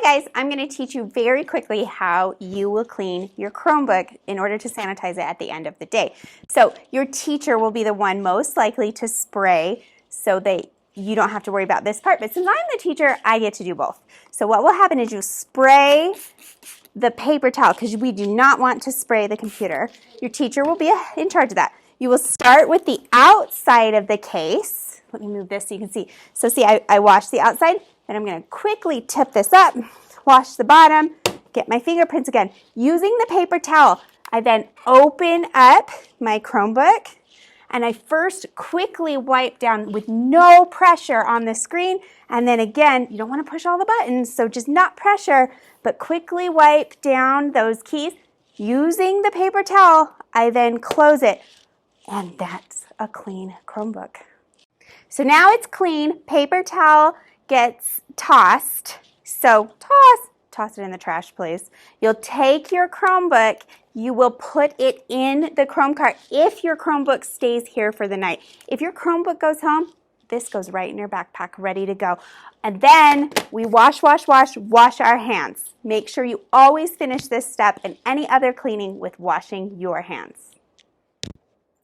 Hi guys, I'm going to teach you very quickly how you will clean your Chromebook in order to sanitize it at the end of the day. So your teacher will be the one most likely to spray so that you don't have to worry about this part. But since I'm the teacher, I get to do both. So what will happen is you spray the paper towel because we do not want to spray the computer. Your teacher will be in charge of that. You will start with the outside of the case. Let me move this so you can see. So see, I washed the outside. Then I'm going to quickly tip this up, wash the bottom, get my fingerprints again. Using the paper towel, I then open up my Chromebook and I first quickly wipe down with no pressure on the screen. And then again, you don't want to push all the buttons, so just not pressure, but quickly wipe down those keys. Using the paper towel, I then close it. And that's a clean Chromebook. So now it's clean. Paper towel gets tossed. So toss it in the trash, please. You'll take your Chromebook, you will put it in the Chrome cart if your Chromebook stays here for the night. If your Chromebook goes home, this goes right in your backpack, ready to go. And then we wash our hands. Make sure you always finish this step and any other cleaning with washing your hands.